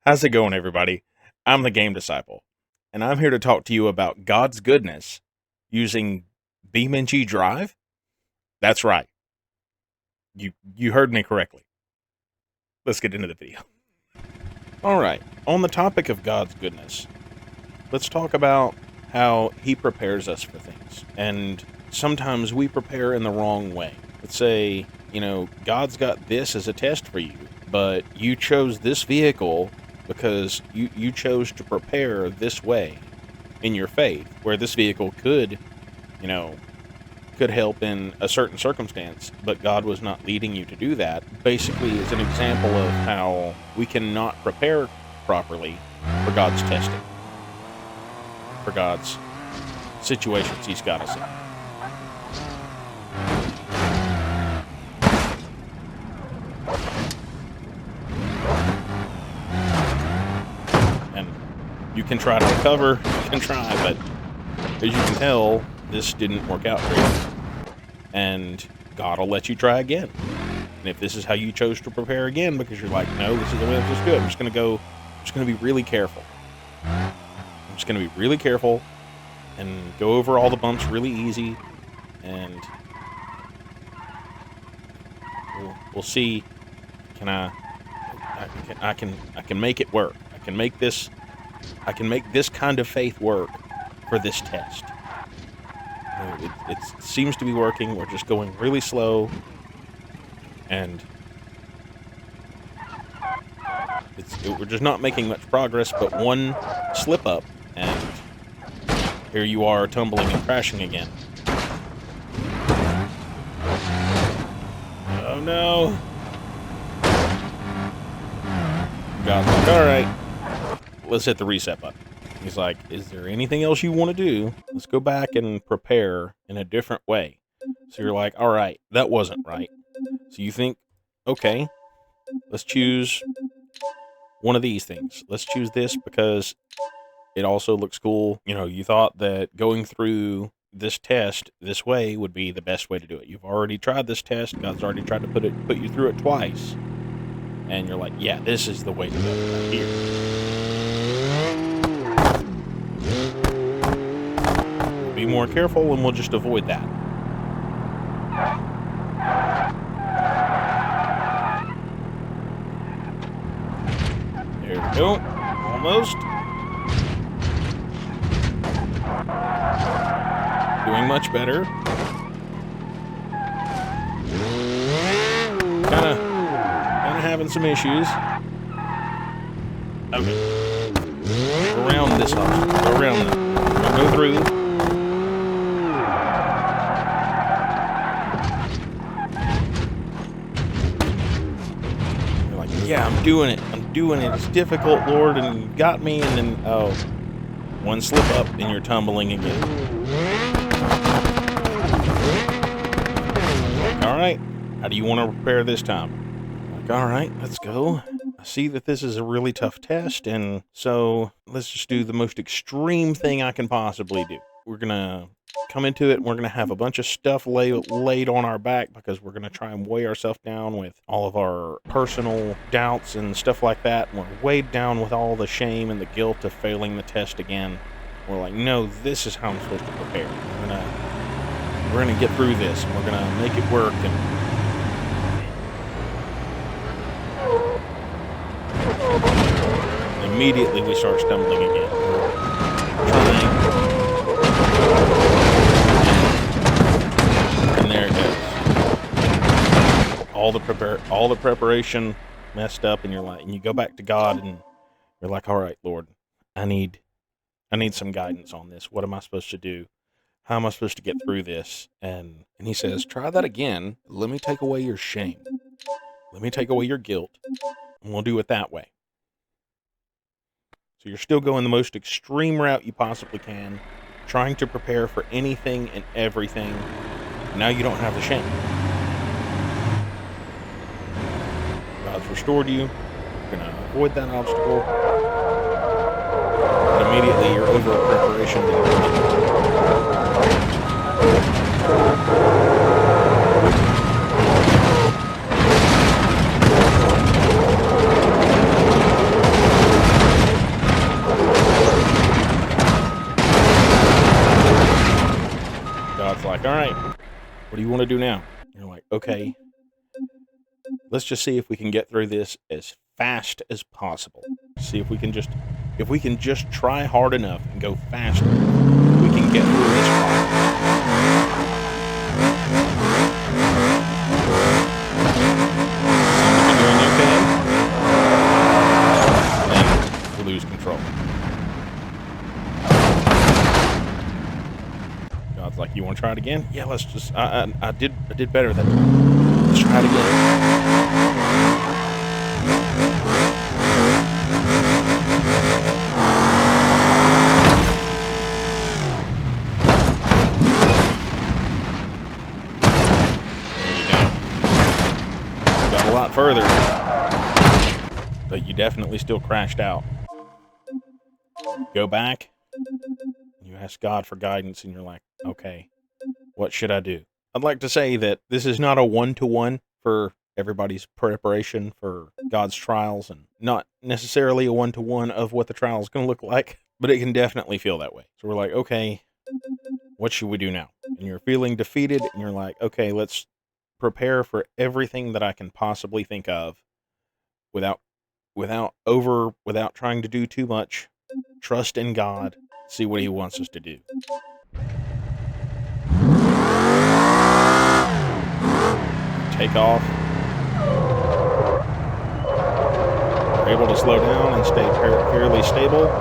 How's it going, everybody? I'm the Game Disciple, and I'm here to talk to you about God's goodness using BeamNG Drive. That's right. You heard me correctly. Let's get into the video. All right, on the topic of God's goodness, let's talk about how He prepares us for things. And sometimes we prepare in the wrong way. Let's say, God's got this as a test for you, but you chose this vehicle because you chose to prepare this way in your faith, where this vehicle could help in a certain circumstance, but God was not leading you to do that. Basically, is an example of how we cannot prepare properly for God's testing, for God's situations He's got us in. And you can try to recover, you can try, but as you can tell, this didn't work out for you. And God will let you try again. And if this is how you chose to prepare again, because you're like, no, this is the way I'm just good, I'm just going to be really careful. I'm just going to be really careful and go over all the bumps really easy. And we'll see. I can make it work. I can make this kind of faith work for this test. It seems to be working. We're just going really slow, and we're just not making much progress. But one slip up, and here you are tumbling and crashing again. Oh no! God's like, all right, let's hit the reset button. He's like, is there anything else you want to do? Let's go back and prepare in a different way. So you're like, all right, that wasn't right. So you think, okay, let's choose one of these things. Let's choose this because it also looks cool. You thought that going through this test this way would be the best way to do it. You've already tried this test. God's already tried to put you through it twice. And you're like, yeah, this is the way to do it right here. Be more careful and we'll just avoid that. There we go. Almost. Doing much better. Kinda having some issues. Okay. Around this obstacle. Around that. Go through. Yeah, I'm doing it. It's difficult, Lord, and you got me, and then, one slip up, and you're tumbling again. All right, how do you want to prepare this time? All right, let's go. I see that this is a really tough test, and so let's just do the most extreme thing I can possibly do. We're going to come into it, and we're going to have a bunch of stuff laid on our back because we're going to try and weigh ourselves down with all of our personal doubts and stuff like that. And we're weighed down with all the shame and the guilt of failing the test again. We're like, no, this is how I'm supposed to prepare. We're gonna get through this, and we're gonna make it work. And immediately we start stumbling again. Trying. And there it goes. All the preparation messed up, and you go back to God, and you're like, all right, Lord, I need some guidance on this. What am I supposed to do? How am I supposed to get through this? And he says, try that again. Let me take away your shame. Let me take away your guilt, and we'll do it that way. So you're still going the most extreme route you possibly can, trying to prepare for anything and everything. Now you don't have the shame. God's restored you. You're going to avoid that obstacle. And immediately you're over preparation. What do you want to do now? And you're like, okay, let's just see if we can get through this as fast as possible. See if we can just try hard enough and go faster, we can get through this fight. Seems to be doing okay. And then we lose control. God's like, you want to try it again? Yeah, let's just. I did better that time. Let's try it again. A lot further, but you definitely still crashed out. Go back, you ask God for guidance, and you're like, okay, what should I do? I'd like to say that this is not a one-to-one for everybody's preparation for God's trials, and not necessarily a one-to-one of what the trial is going to look like, but it can definitely feel that way. So we're like, okay, what should we do now? And you're feeling defeated, and you're like, okay, let's prepare for everything that I can possibly think of without trying to do too much. Trust in God, see what he wants us to do. Take off. We're able to slow down and stay fairly stable.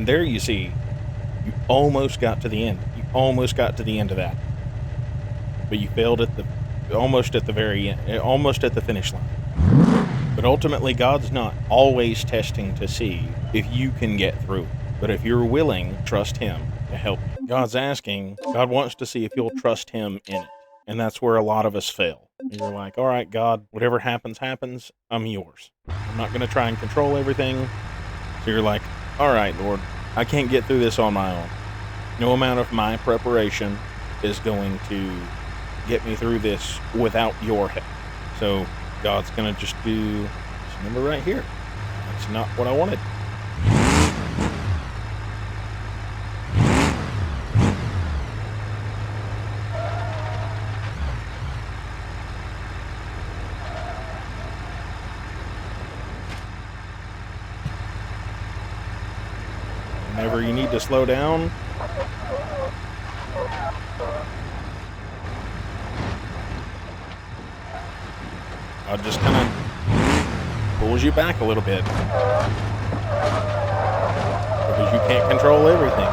There you see, you almost got to the end. You almost got to the end of that. But you failed almost at the very end, almost at the finish line. But ultimately, God's not always testing to see if you can get through. But if you're willing, trust him to help you. God wants to see if you'll trust him in it. And that's where a lot of us fail. You're like, all right, God, whatever happens, happens. I'm yours. I'm not going to try and control everything. So you're like, all right, Lord, I can't get through this on my own. No amount of my preparation is going to get me through this without your help. So God's going to just do this number right here. That's not what I wanted. Whenever you need to slow down, I'll just kind of pulls you back a little bit because you can't control everything.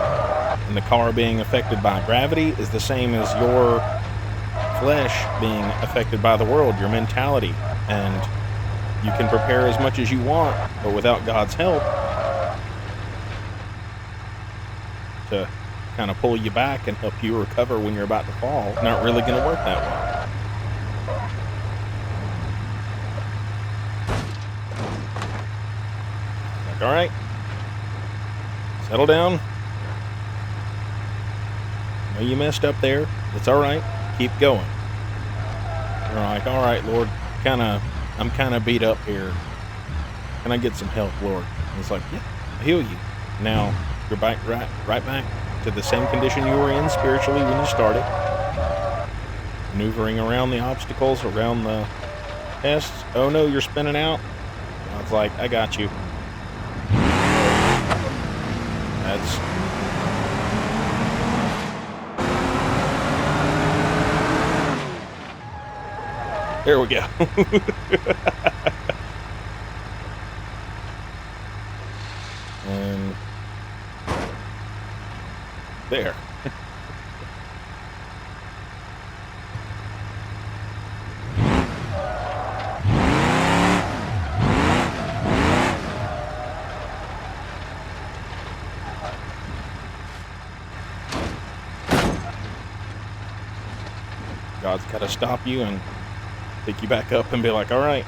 And the car being affected by gravity is the same as your flesh being affected by the world, your mentality. And you can prepare as much as you want, but without God's help to kind of pull you back and help you recover when you're about to fall, it's not really going to work that way. Like, all right, settle down. I know you messed up there. It's all right. Keep going. You're like, all right, Lord, I'm kind of beat up here. Can I get some help, Lord? And it's like, yeah, I'll heal you. Now you're back right back to the same condition you were in spiritually when you started. Maneuvering around the obstacles, around the tests. Oh no, you're spinning out. I was like, I got you. There we go. And There. God's got to stop you and pick you back up and be like, all right,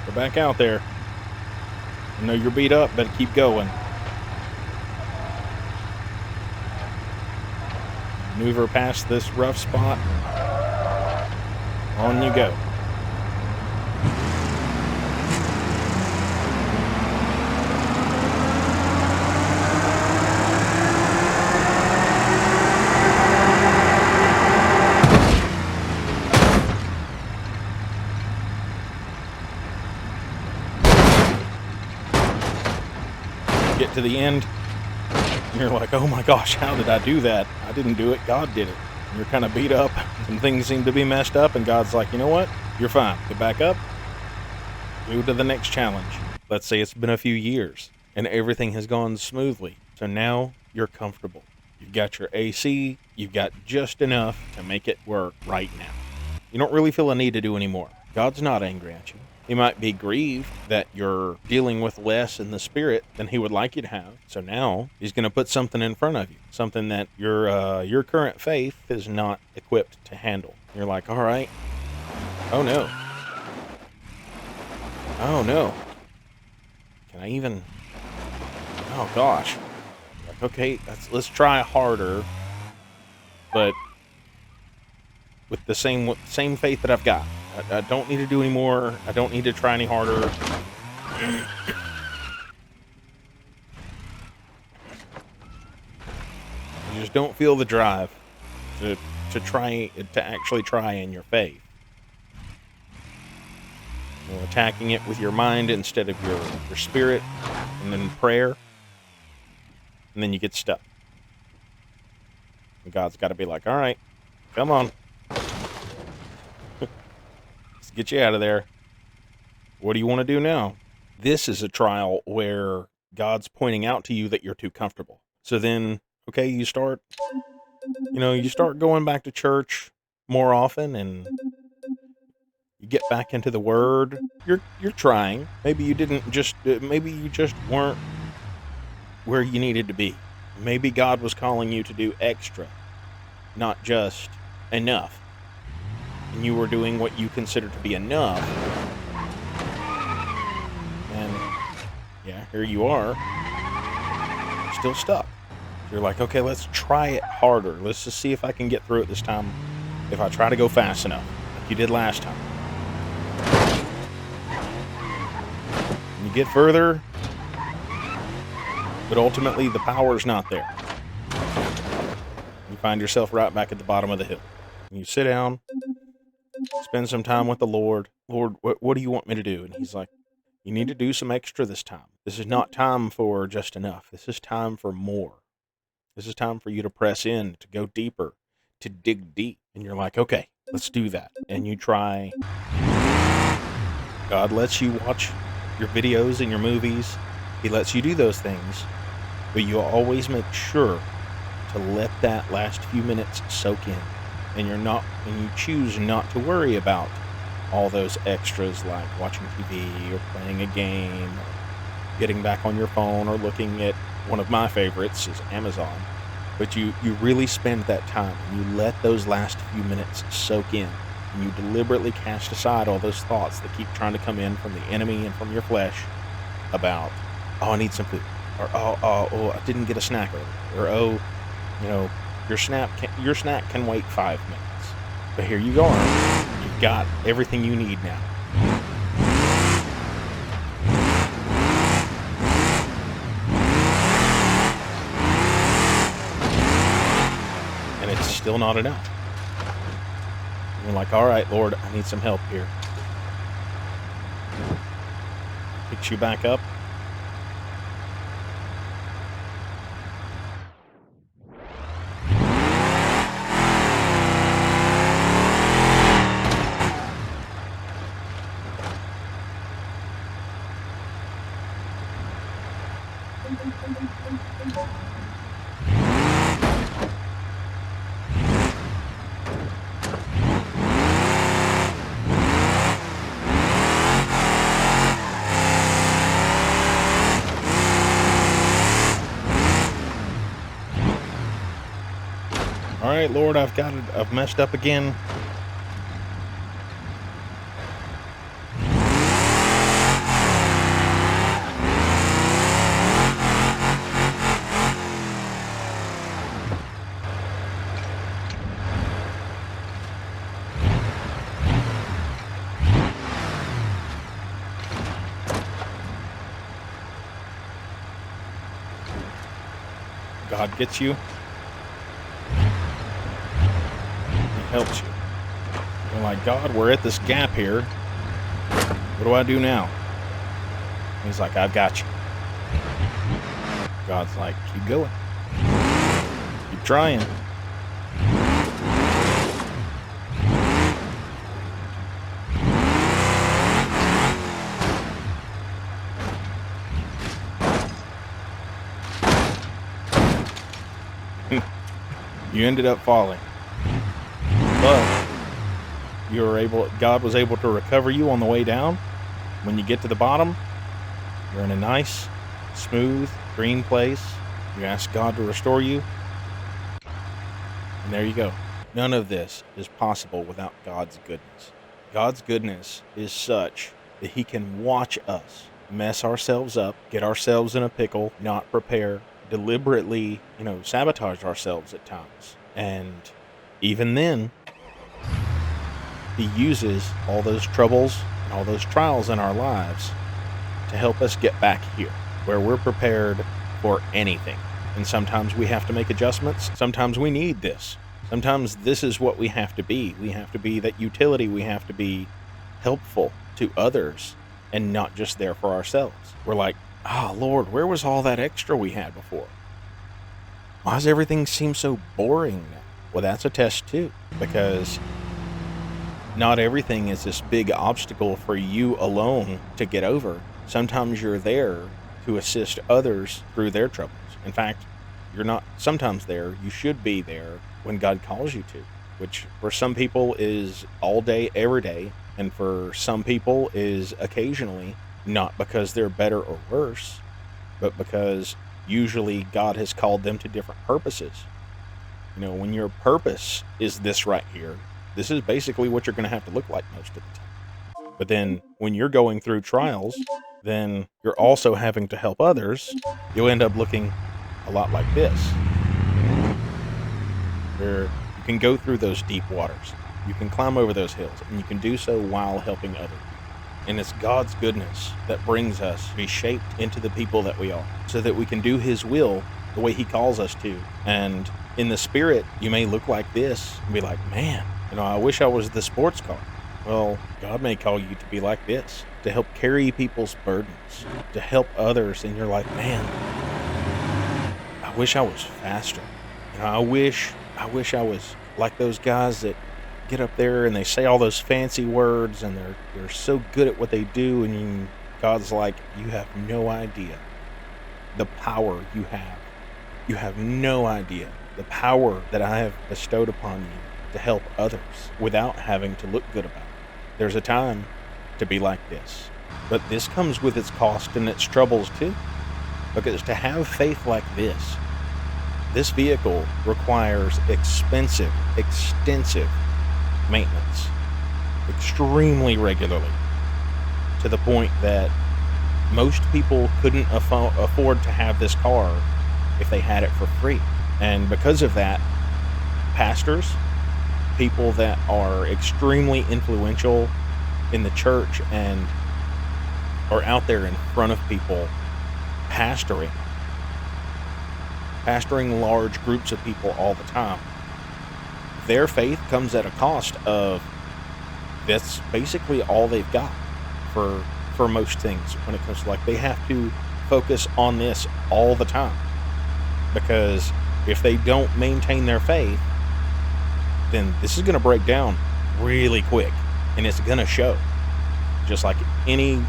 go back out there. I know you're beat up, but keep going. Maneuver past this rough spot. On you go. Get to the end, and you're like, oh my gosh, how did I do that? I didn't do it, God did it. And you're kind of beat up, and things seem to be messed up, and God's like, you know what? You're fine. Get back up. Go to the next challenge. Let's say it's been a few years, and everything has gone smoothly. So now you're comfortable. You've got your AC, you've got just enough to make it work right now. You don't really feel a need to do any more. God's not angry at you. He might be grieved that you're dealing with less in the spirit than he would like you to have. So now he's going to put something in front of you, something that your current faith is not equipped to handle. You're like, all right. Oh no. Oh no. Can I even? Oh gosh. Like, okay, let's try harder, but with the same faith that I've got. I don't need to do any more. I don't need to try any harder. You just don't feel the drive to actually try in your faith. You know, attacking it with your mind instead of your spirit, and then prayer, and then you get stuck. And God's got to be like, all right, come on. Get you out of there. What do you want to do now? This is a trial where God's pointing out to you that you're too comfortable. So then, okay, you start going back to church more often, and you get back into the Word. You're trying. Maybe you just weren't where you needed to be. Maybe God was calling you to do extra, not just enough. And you were doing what you consider to be enough. And yeah, here you are, still stuck. You're like, okay, let's try it harder. Let's just see if I can get through it this time. If I try to go fast enough, like you did last time. And you get further, but ultimately the power's not there. You find yourself right back at the bottom of the hill. And you sit down, spend some time with the Lord. Lord, what do you want me to do? And he's like, you need to do some extra this time. This is not time for just enough. This is time for more. This is time for you to press in, to go deeper, to dig deep. And you're like, okay, let's do that. And you try. God lets you watch your videos and your movies. He lets you do those things. But you always make sure to let that last few minutes soak in. And you choose not to worry about all those extras like watching TV or playing a game or getting back on your phone or looking at one of my favorites is Amazon. But you really spend that time and you let those last few minutes soak in, and you deliberately cast aside all those thoughts that keep trying to come in from the enemy and from your flesh about, oh, I need some food, or oh, I didn't get a snack earlier, or oh, your snack can wait 5 minutes. But here you are. You've got everything you need now. And it's still not enough. And you're like, all right, Lord, I need some help here. Picks you back up. right, Lord, I've messed up again. God gets you. He helps you. You're like, God, we're at this gap here. What do I do now? He's like, I've got you. God's like, keep going. Keep trying. You ended up falling. But God was able to recover you on the way down. When you get to the bottom, you're in a nice, smooth, green place. You ask God to restore you. And there you go. None of this is possible without God's goodness. God's goodness is such that He can watch us mess ourselves up, get ourselves in a pickle, not prepare, deliberately, sabotage ourselves at times. And even then, He uses all those troubles and all those trials in our lives to help us get back here, where we're prepared for anything. And sometimes we have to make adjustments. Sometimes we need this. Sometimes this is what we have to be. We have to be that utility. We have to be helpful to others and not just there for ourselves. We're like, Lord, where was all that extra we had before? Why does everything seem so boring now? Well, that's a test too, because not everything is this big obstacle for you alone to get over. Sometimes you're there to assist others through their troubles. In fact, you're not sometimes there. You should be there when God calls you to, which for some people is all day, every day, and for some people is occasionally, not because they're better or worse, but because usually God has called them to different purposes. When your purpose is this right here, this is basically what you're going to have to look like most of the time. But then when you're going through trials, then you're also having to help others. You'll end up looking a lot like this, where you can go through those deep waters, you can climb over those hills, and you can do so while helping others. And it's God's goodness that brings us to be shaped into the people that we are, so that we can do His will the way He calls us to. And in the spirit, you may look like this and be like, man, I wish I was the sports car. Well, God may call you to be like this, to help carry people's burdens, to help others. And you're like, man, I wish I was faster. I wish I was like those guys that get up there and they say all those fancy words and they're so good at what they do. And God's like, you have no idea the power you have. You have no idea the power that I have bestowed upon you to help others without having to look good about it. There's a time to be like this, but this comes with its cost and its troubles too, because to have faith like this vehicle requires extensive maintenance, extremely regularly, to the point that most people couldn't afford to have this car if they had it for free. And because of that, pastors, people that are extremely influential in the church and are out there in front of people pastoring large groups of people all the time, their faith comes at a cost of, that's basically all they've got for most things when it comes to, like, they have to focus on this all the time, because if they don't maintain their faith, then this is going to break down really quick, and it's going to show. Just like any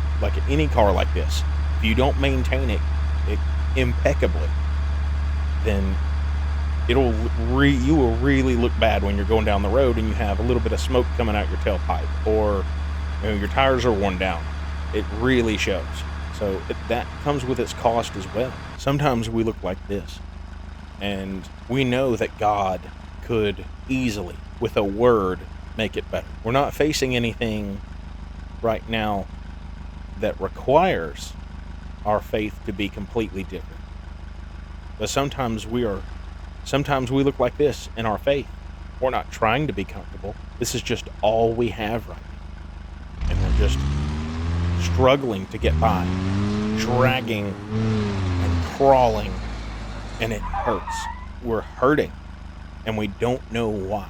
car like this, if you don't maintain it impeccably, then you will really look bad when you're going down the road and you have a little bit of smoke coming out your tailpipe, or your tires are worn down. It really shows. So that comes with its cost as well. Sometimes we look like this, and we know that God could easily, with a word, make it better. We're not facing anything right now that requires our faith to be completely different. But sometimes we look like this in our faith. We're not trying to be comfortable. This is just all we have right now. And we're just struggling to get by, dragging and crawling, and it hurts. We're hurting, and we don't know why.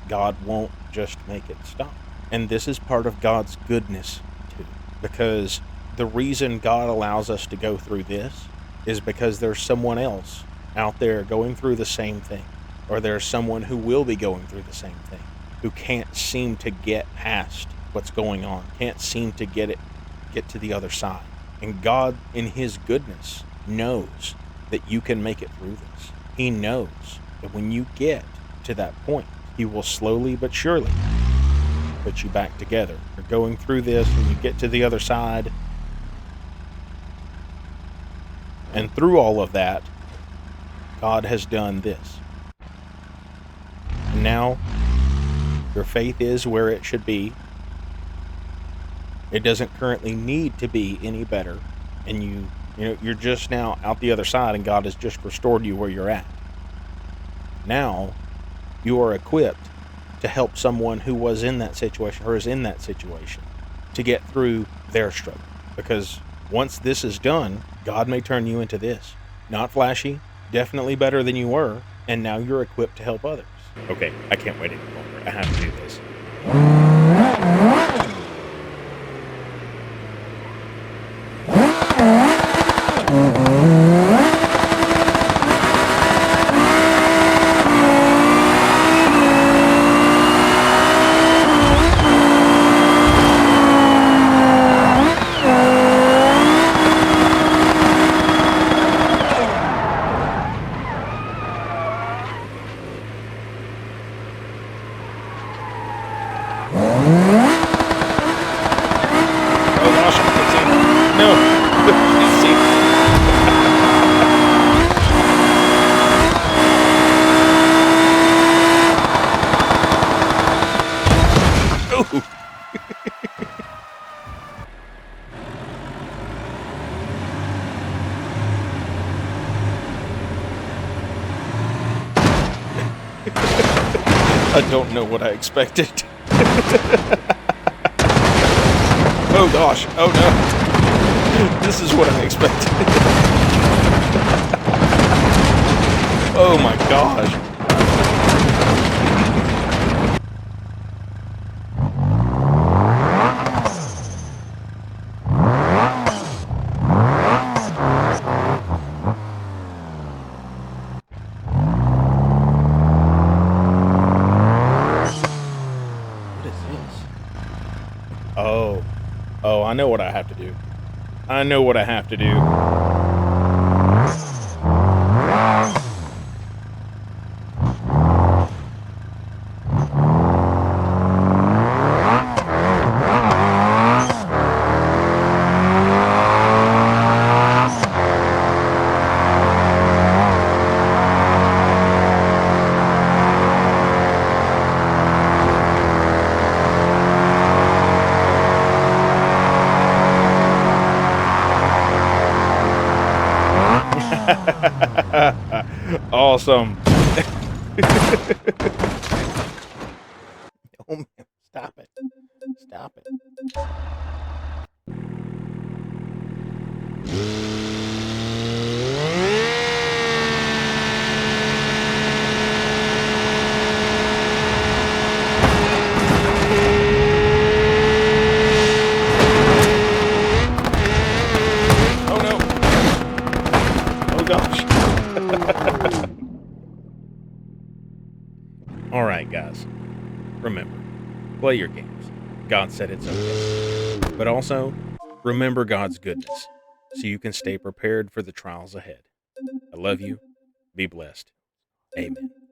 God won't just make it stop. And this is part of God's goodness too, because the reason God allows us to go through this is because there's someone else out there going through the same thing, or there's someone who will be going through the same thing, who can't seem to get past what's going on, can't seem to get to the other side. And God, in His goodness, knows that you can make it through this. He knows that when you get to that point, He will slowly but surely put you back together. You're going through this, and you get to the other side, and through all of that, God has done this. And now, your faith is where it should be. It doesn't currently need to be any better. And you're just now out the other side, and God has just restored you where you're at. Now, you are equipped to help someone who was in that situation, or is in that situation, to get through their struggle. Because once this is done, God may turn you into this. Not flashy, definitely better than you were, and now you're equipped to help others. Okay, I can't wait any longer. I have to do this. Oh gosh, I can't see. No, I can't see. Oh. I don't know what I expected. Oh gosh, oh no. This is what I expected. Oh my gosh. What is this? Oh, I know what I have to do. I know what I have to do. Awesome. Oh man, stop it. Stop it. Oh no. Oh gosh. All right, guys. Remember, play your games. God said it's okay. But also, remember God's goodness so you can stay prepared for the trials ahead. I love you. Be blessed. Amen.